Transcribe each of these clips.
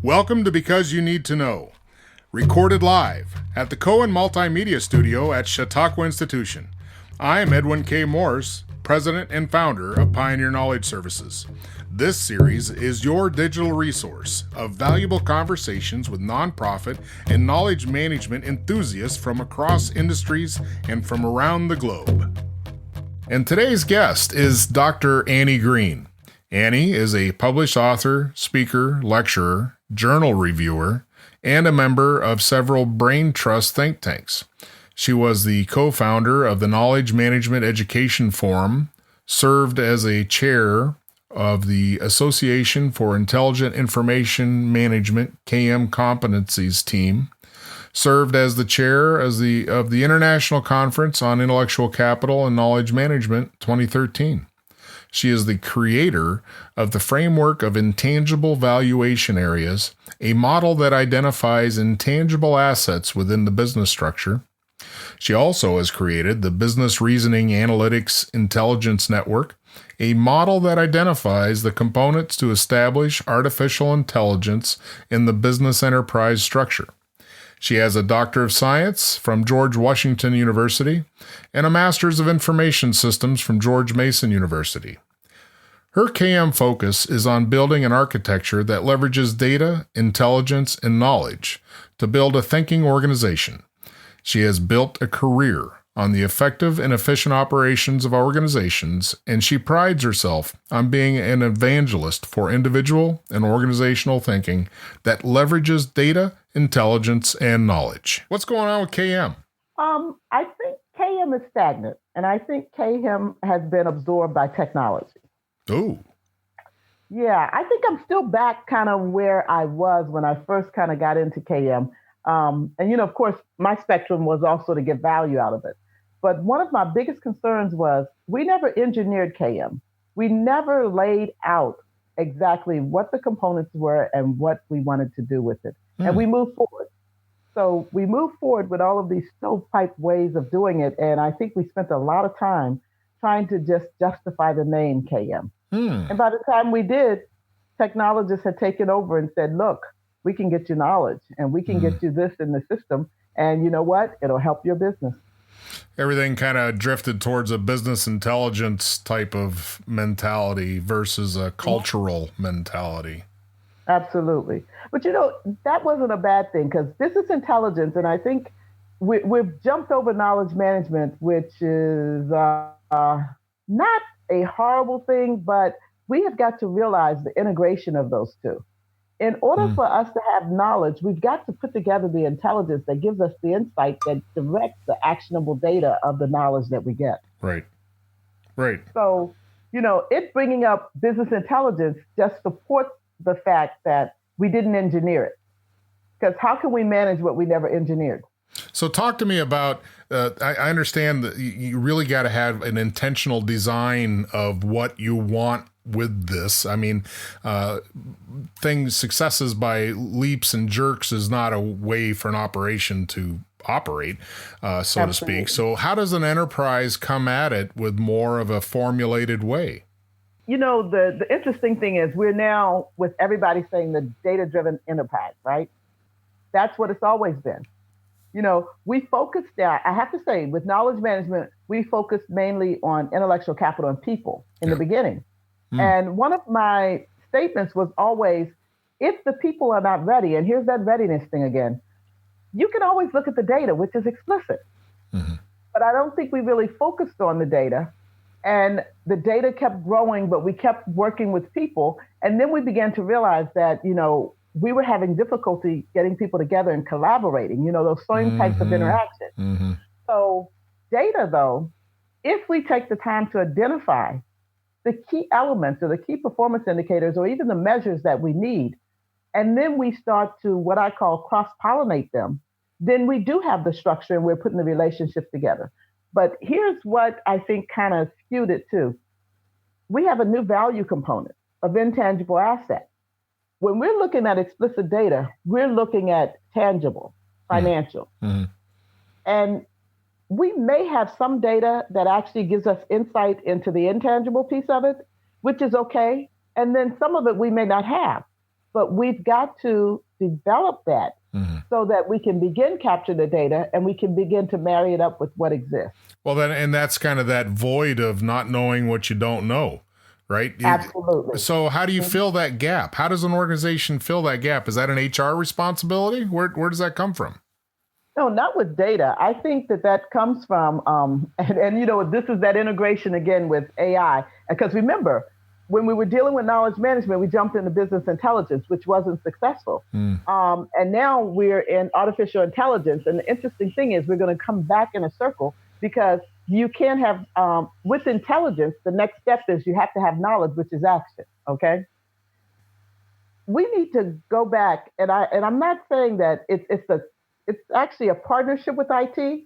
Welcome to Because You Need to Know, recorded live at the Cohen Multimedia Studio at Chautauqua Institution. I am Edwin K. Morse, President and Founder of Pioneer Knowledge Services. This series is your digital resource of valuable conversations with nonprofit and knowledge management enthusiasts from across industries and from around the globe. And today's guest is Dr. Annie Green. Annie is a published author, speaker, lecturer, journal reviewer, and a member of several brain trust think tanks. She was the co-founder of the Knowledge Management Education Forum, served as a chair of the Association for Intelligent Information Management KM Competencies team, served as the chair of the International Conference on Intellectual Capital and Knowledge Management 2013. She is the creator of the Framework of Intangible Valuation Areas, a model that identifies intangible assets within the business structure. She also has created the Business Reasoning Analytics Intelligence Network, a model that identifies the components to establish artificial intelligence in the business enterprise structure. She has a Doctor of Science from George Washington University and a Master's of Information Systems from George Mason University. Her KM focus is on building an architecture that leverages data, intelligence, and knowledge to build a thinking organization. She has built a career on the effective and efficient operations of organizations, and she prides herself on being an evangelist for individual and organizational thinking that leverages data, intelligence, and knowledge. What's going on with KM? I think KM is stagnant, and I think KM has been absorbed by technology. Oh. Yeah, I think I'm still back kind of where I was when I first kind of got into KM. And, of course, my spectrum was also to get value out of it. But one of my biggest concerns was we never engineered KM. We never laid out exactly what the components were and what we wanted to do with it. And we moved forward. So we moved forward with all of these stovepipe ways of doing it. And I think we spent a lot of time trying to just justify the name KM. And by the time we did, technologists had taken over and said, look, we can get you knowledge and we can get you this in the system. And you know what? It'll help your business. Everything kind of drifted towards a business intelligence type of mentality versus a cultural mentality. Absolutely. But, that wasn't a bad thing because business intelligence, and I think we've jumped over knowledge management, which is not a horrible thing, but we have got to realize the integration of those two. In order for us to have knowledge, we've got to put together the intelligence that gives us the insight that directs the actionable data of the knowledge that we get. Right. So, it bringing up business intelligence just supports the fact that we didn't engineer it. Because how can we manage what we never engineered? So talk to me about, I understand that you really got to have an intentional design of what you want with this. I mean, successes by leaps and jerks is not a way for an operation to operate, so to speak. So how does an enterprise come at it with more of a formulated way? The interesting thing is we're now, with everybody saying the data-driven enterprise, right? That's what it's always been. We focused there. I have to say, with knowledge management, we focused mainly on intellectual capital and people in the beginning. And one of my statements was always, if the people are not ready, and here's that readiness thing again, you can always look at the data, which is explicit. But I don't think we really focused on the data. And the data kept growing, but we kept working with people. And then we began to realize that, we were having difficulty getting people together and collaborating, those same types of interaction. So data, though, if we take the time to identify the key elements or the key performance indicators or even the measures that we need, and then we start to what I call cross-pollinate them, then we do have the structure and we're putting the relationships together. But here's what I think kind of skewed it too. We have a new value component of intangible assets. When we're looking at explicit data, we're looking at tangible, financial. And we may have some data that actually gives us insight into the intangible piece of it, which is okay. And then some of it we may not have. but we've got to develop that so that we can begin capture the data and we can begin to marry it up with what exists. Well, then, and that's kind of that void of not knowing what you don't know, right? Absolutely. So how do you fill that gap? How does an organization fill that gap? Is that an HR responsibility? Where does that come from? No, not with data. I think that comes from, and you know, this is that integration again with AI. Because remember, when we were dealing with knowledge management, we jumped into business intelligence, which wasn't successful. And now we're in artificial intelligence. And the interesting thing is we're going to come back in a circle because you can have, with intelligence, the next step is you have to have knowledge, which is action, okay? We need to go back, and I'm not saying that it's actually a partnership with IT.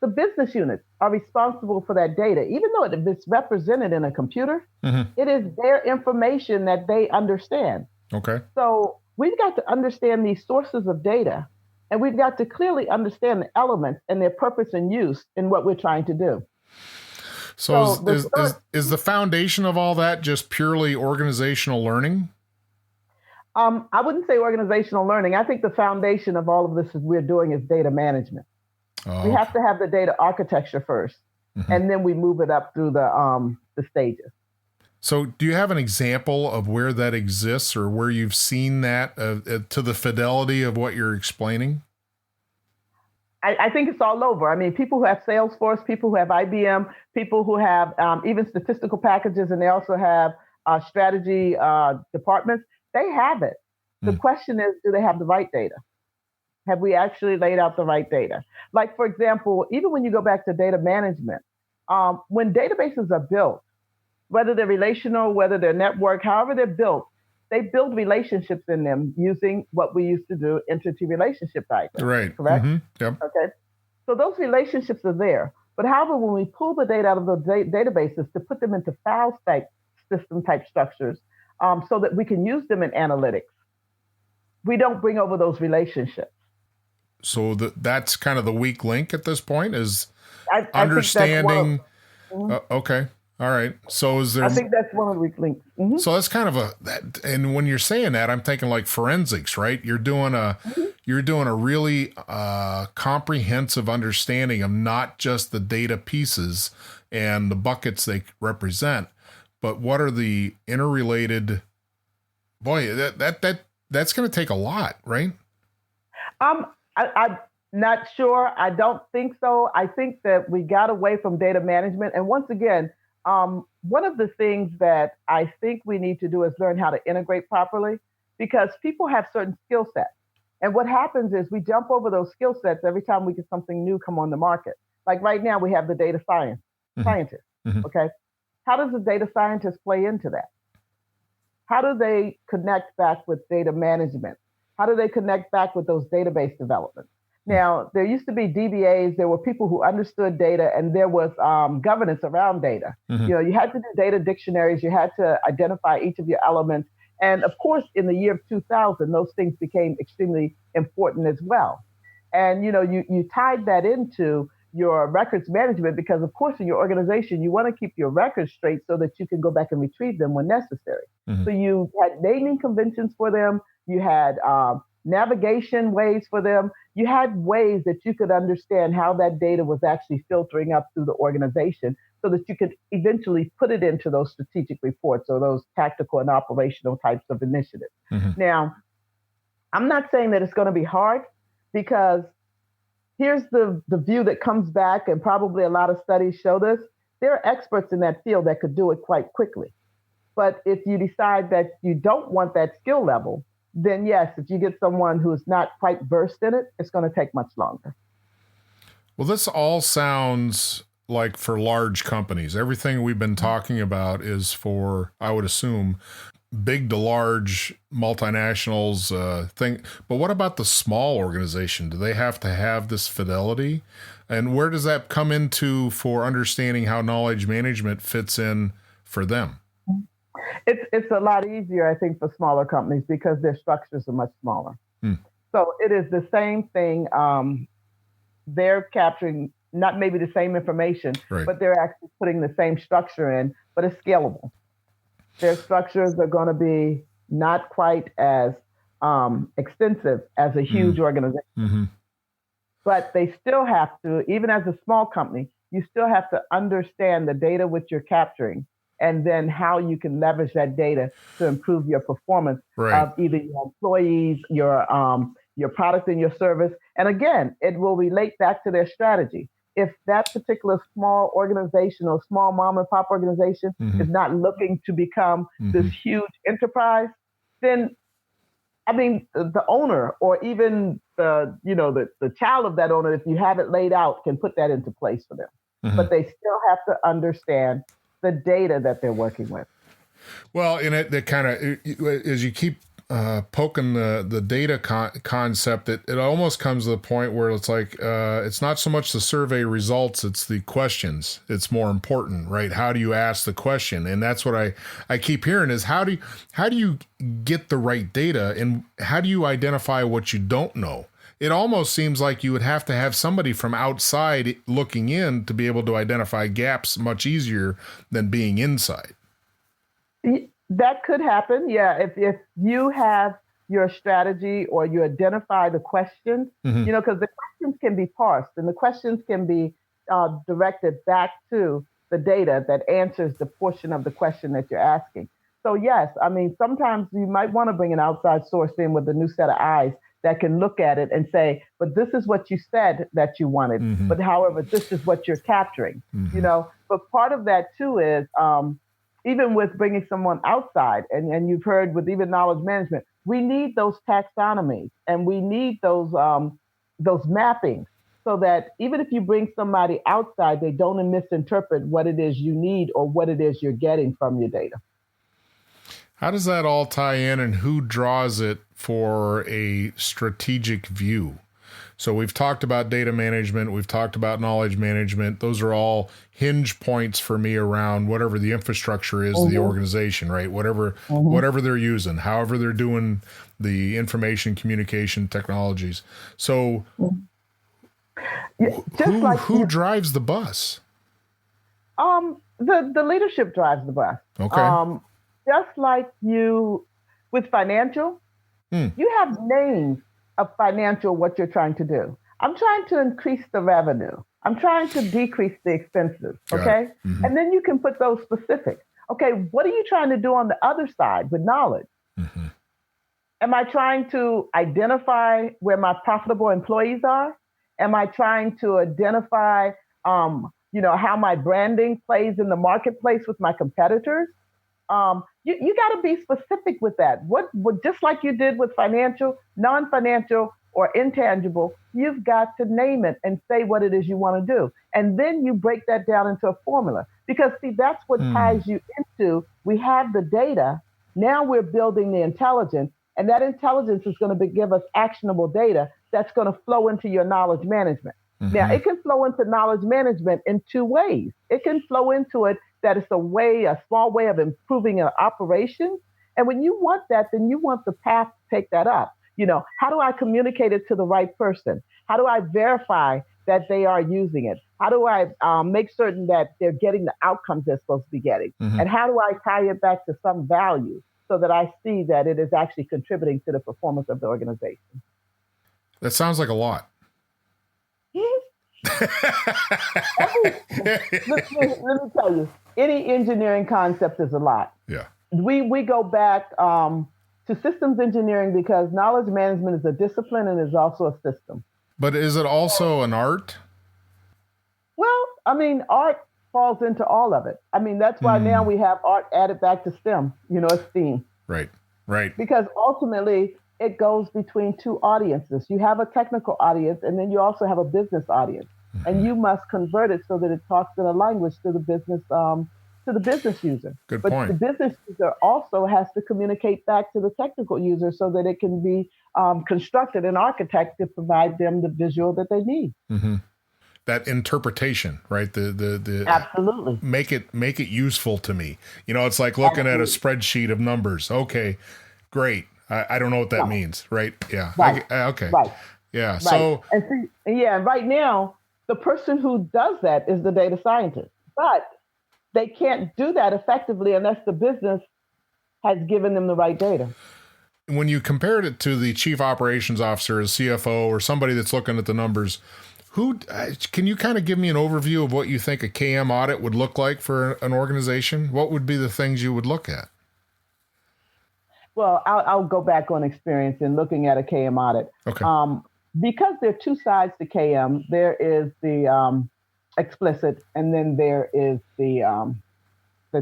The business units are responsible for that data. Even though it's represented in a computer, it is their information that they understand. Okay. So we've got to understand these sources of data, and we've got to clearly understand the elements and their purpose and use in what we're trying to do. So is the foundation of all that just purely organizational learning? I wouldn't say organizational learning. I think the foundation of all of this we're doing is data management. We have to have the data architecture first, and then we move it up through the stages. So do you have an example of where that exists or where you've seen that to the fidelity of what you're explaining? I think it's all over. I mean, people who have Salesforce, people who have IBM, people who have even statistical packages, and they also have strategy departments, they have it. The question is, do they have the right data? Have we actually laid out the right data? Like, for example, even when you go back to data management, when databases are built, whether they're relational, whether they're network, however they're built, they build relationships in them using what we used to do, entity relationship diagrams. Right. Correct? Yep. Okay. So those relationships are there. But however, when we pull the data out of those databases to put them into file type system type structures so that we can use them in analytics, we don't bring over those relationships. So that's kind of the weak link at this point is understanding. Okay. All right. So is there? I think that's one of the weak links. So that's kind of and when you're saying that, I'm thinking like forensics, right? You're doing a really comprehensive understanding of not just the data pieces and the buckets they represent, but what are the interrelated. Boy, that's going to take a lot, right? I'm not sure. I don't think so. I think that we got away from data management. And once again, one of the things that I think we need to do is learn how to integrate properly because people have certain skill sets. And what happens is we jump over those skill sets every time we get something new come on the market. Like right now, we have the data scientist. Okay. How does the data scientist play into that? How do they connect back with data management? How do they connect back with those database developments? Now, there used to be DBAs. There were people who understood data, and there was governance around data. You know, you had to do data dictionaries. You had to identify each of your elements. And of course, in the year of 2000, those things became extremely important as well. And, you know, you tied that into your records management because, of course, in your organization, you want to keep your records straight so that you can go back and retrieve them when necessary. So you had naming conventions for them. You had navigation ways for them. You had ways that you could understand how that data was actually filtering up through the organization so that you could eventually put it into those strategic reports or those tactical and operational types of initiatives. Now, I'm not saying that it's going to be hard because here's the view that comes back, and probably a lot of studies show this. There are experts in that field that could do it quite quickly. But if you decide that you don't want that skill level, then yes, if you get someone who's not quite versed in it, it's going to take much longer. Well, this all sounds like for large companies. Everything we've been talking about is for, I would assume, big to large multinationals thing. But what about the small organization? Do they have to have this fidelity? And where does that come into for understanding how knowledge management fits in for them? It's a lot easier, I think, for smaller companies because their structures are much smaller. So it is the same thing. They're capturing not maybe the same information, but they're actually putting the same structure in, but it's scalable. Their structures are going to be not quite as extensive as a huge organization. Mm-hmm. But they still have to, even as a small company, you still have to understand the data which you're capturing and then how you can leverage that data to improve your performance Right. of either your employees, your product and your service. And again, it will relate back to their strategy. If that particular small organization or small mom and pop organization is not looking to become this huge enterprise, then I mean, the owner or even the child of that owner, if you have it laid out, can put that into place for them. But they still have to understand the data that they're working with. Well, in it, that kind of, as you keep poking the data concept, it almost comes to the point where it's like, it's not so much the survey results, it's the questions. It's more important, right? How do you ask the question? And that's what I keep hearing is how do you get the right data and how do you identify what you don't know? It almost seems like you would have to have somebody from outside looking in to be able to identify gaps much easier than being inside. That could happen, yeah. If you have your strategy or you identify the questions, because the questions can be parsed and the questions can be directed back to the data that answers the portion of the question that you're asking. So yes, I mean, sometimes you might want to bring an outside source in with a new set of eyes that can look at it and say, but this is what you said that you wanted, but however, this is what you're capturing, But part of that too is, even with bringing someone outside, and you've heard with even knowledge management, we need those taxonomies and we need those mappings so that even if you bring somebody outside, they don't misinterpret what it is you need or what it is you're getting from your data. How does that all tie in and who draws it for a strategic view? So we've talked about data management. We've talked about knowledge management. Those are all hinge points for me around whatever the infrastructure is of the organization, right? Whatever they're using, however they're doing the information communication technologies. So who drives the bus? The leadership drives the bus. Okay. Just like you with financial, you have names of financial what you're trying to do. I'm trying to increase the revenue. I'm trying to decrease the expenses. Okay. And then you can put those specifics. Okay. What are you trying to do on the other side with knowledge? Am I trying to identify where my profitable employees are? Am I trying to identify, how my branding plays in the marketplace with my competitors? You got to be specific with that. What just like you did with financial, non-financial, or intangible, you've got to name it and say what it is you want to do. And then you break that down into a formula. Because, see, that's what ties you into, we have the data, now we're building the intelligence, and that intelligence is going to give us actionable data that's going to flow into your knowledge management. Now, it can flow into knowledge management in two ways. It can flow into it that it's a small way of improving an operation. And when you want that, then you want the path to take that up. How do I communicate it to the right person? How do I verify that they are using it? How do I make certain that they're getting the outcomes they're supposed to be getting? And how do I tie it back to some value so that I see that it is actually contributing to the performance of the organization? That sounds like a lot. Let me tell you, any engineering concept is a lot. Yeah. We go back to systems engineering because knowledge management is a discipline and is also a system. But is it also an art? Well, I mean, art falls into all of it. I mean, that's why now we have art added back to STEM, it's STEAM. Right. Because ultimately, it goes between two audiences. You have a technical audience, and then you also have a business audience. And you must convert it so that it talks in a language to the business user. Good point. But the business user also has to communicate back to the technical user so that it can be constructed and architected to provide them the visual that they need. That interpretation, right? The Absolutely. Make it useful to me. It's like looking at a spreadsheet of numbers. Okay, great. I don't know what that means, right? Yeah. Right. Okay. Right. Yeah. Right. So. And right now, the person who does that is the data scientist, but they can't do that effectively unless the business has given them the right data. When you compared it to the chief operations officer, a CFO, or somebody that's looking at the numbers, who can you kind of give me an overview of what you think a KM audit would look like for an organization? What would be the things you would look at? Well, I'll go back on experience in looking at a KM audit. Okay. Because there are two sides to KM. There is the explicit, and then there is the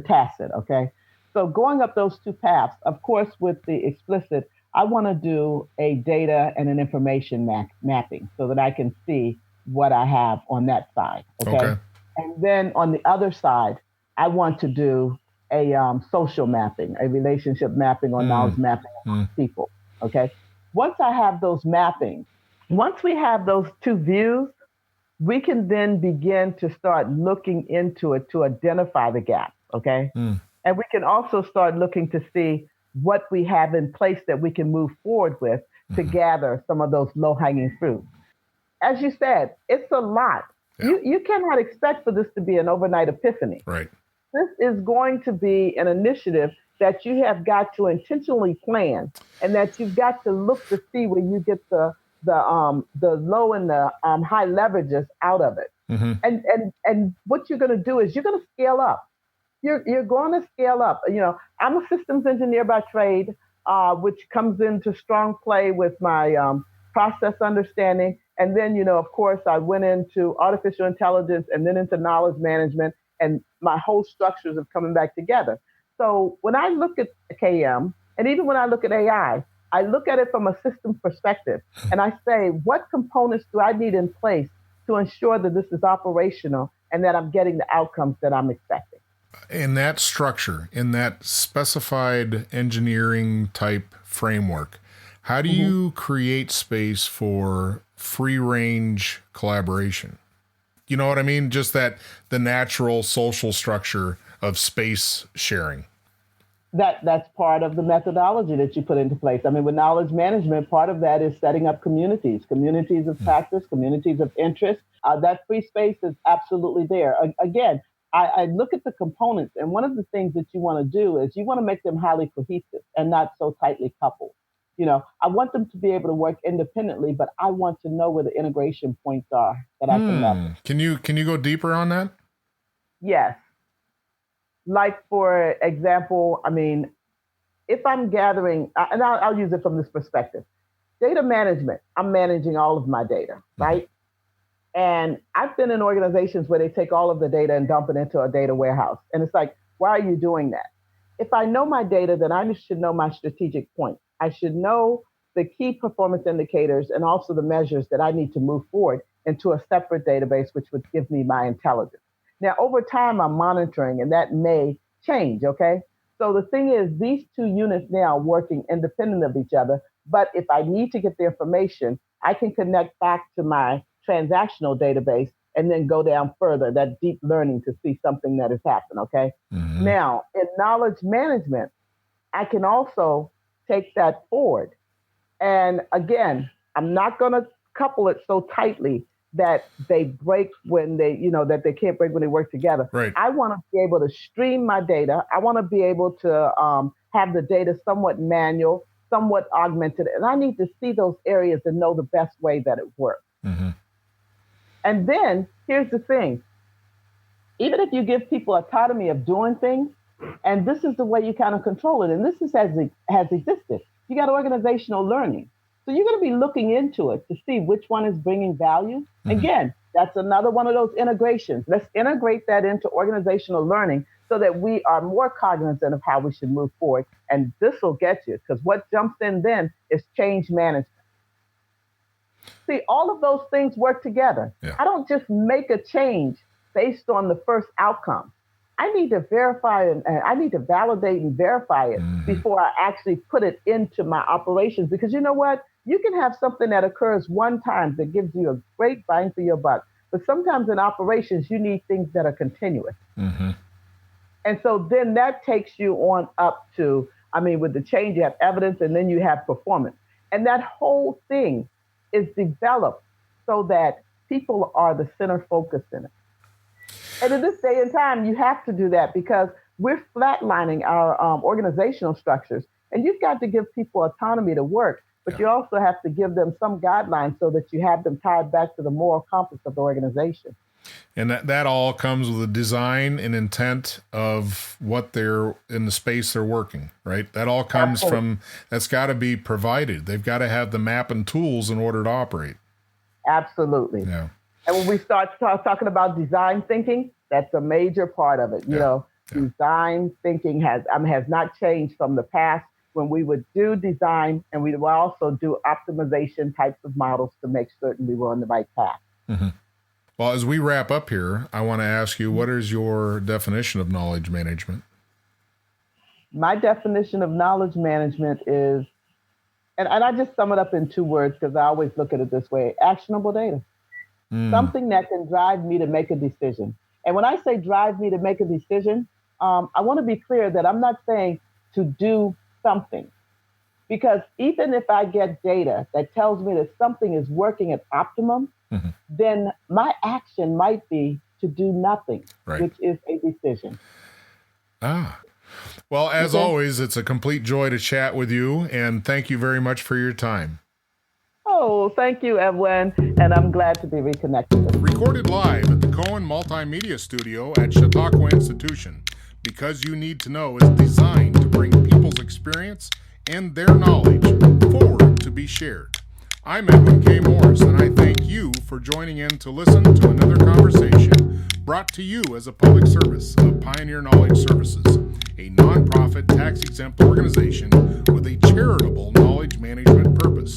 tacit. Okay. So going up those two paths, of course, with the explicit, I want to do a data and an information mapping so that I can see what I have on that side. Okay. And then on the other side, I want to do a social mapping, a relationship mapping or knowledge mapping of people. Okay. Once I have those mappings, once we have those two views, we can then begin to start looking into it to identify the gaps. Okay. And we can also start looking to see what we have in place that we can move forward with to gather some of those low-hanging fruit. As you said, it's a lot. Yeah. You cannot expect for this to be an overnight epiphany. Right. This is going to be an initiative that you have got to intentionally plan, and that you've got to look to see where you get the low and the high leverages out of it. And what you're going to do is you're going to scale up. You're going to scale up. You know, I'm a systems engineer by trade, which comes into strong play with my process understanding. And then, you know, of course, I went into artificial intelligence and then into knowledge management, and my whole structures of coming back together. So when I look at KM, and even when I look at AI, I look at it from a systems perspective, and I say, what components do I need in place to ensure that this is operational and that I'm getting the outcomes that I'm expecting? In that structure, in that specified engineering type framework, how do you create space for free range collaboration? You know what I mean? Just that the natural social structure of space sharing. That's part of the methodology that you put into place. I mean, with knowledge management, part of that is setting up communities of practice, communities of interest. That free space is absolutely there. Again, I look at the components, and one of the things that you want to do is you want to make them highly cohesive and not so tightly coupled. You know, I want them to be able to work independently, but I want to know where the integration points are that I can leverage. Can you go deeper on that? Yes. Like, for example, I mean, if I'm gathering, and I'll use it from this perspective, data management, I'm managing all of my data, right? And I've been in organizations where they take all of the data and dump it into a data warehouse. And it's like, why are you doing that? If I know my data, then I should know my strategic points. I should know the key performance indicators and also the measures that I need to move forward into a separate database, which would give me my intelligence. Now, over time, I'm monitoring, and that may change, okay? So the thing is, these two units now are working independent of each other, but if I need to get the information, I can connect back to my transactional database and then go down further, that deep learning, to see something that has happened, okay? Now, in knowledge management, I can also take that forward. And again, I'm not going to couple it so tightly that they break when they, you know, that they can't break when they work together. Right. I want to be able to stream my data. I want to be able to have the data somewhat manual, somewhat augmented, and I need to see those areas and know the best way that it works. And then here's the thing. Even if you give people autonomy of doing things, and this is the way you kind of control it, and this is has existed, you got organizational learning. So you're going to be looking into it to see which one is bringing value. Again, that's another one of those integrations. Let's integrate that into organizational learning so that we are more cognizant of how we should move forward. And this will get you, because what jumps in then is change management. See, all of those things work together. Yeah. I don't just make a change based on the first outcome. I need to verify and I need to validate and verify it before I actually put it into my operations. Because you know what? You can have something that occurs one time that gives you a great bang for your buck. But sometimes in operations, you need things that are continuous. And so then that takes you on up to, I mean, with the change, you have evidence and then you have performance. And that whole thing is developed so that people are the center focus in it. And in this day and time, you have to do that, because we're flatlining our organizational structures. And you've got to give people autonomy to work, but Yeah. you also have to give them some guidelines so that you have them tied back to the moral compass of the organization. And that all comes with a design and intent of what they're in the space they're working, right? That all comes Absolutely. that's got to be provided. They've got to have the map and tools in order to operate. Absolutely. Yeah. And when we start talking about design thinking, that's a major part of it. You Yeah. know, Yeah. design thinking has not changed from the past when we would do design, and we would also do optimization types of models to make certain we were on the right path. Mm-hmm. Well, as we wrap up here, I want to ask you, what is your definition of knowledge management? My definition of knowledge management is, and I just sum it up in two words because I always look at it this way: actionable data. Mm, Something that can drive me to make a decision. And when I say drive me to make a decision, I want to be clear that I'm not saying to do something. Because even if I get data that tells me that something is working at optimum, mhm. then my action might be to do nothing, Right. which is a decision. Ah. Well, as Okay. always, it's a complete joy to chat with you, and thank you very much for your time. Oh, thank you, Edwin. And I'm glad to be reconnected with you. Recorded live at the Cohen Multimedia Studio at Chautauqua Institution, Because You Need to Know is designed to bring people's experience and their knowledge forward to be shared. I'm Edwin K. Morris, and I thank you for joining in to listen to another conversation brought to you as a public service of Pioneer Knowledge Services, a nonprofit tax-exempt organization with a charitable knowledge management purpose.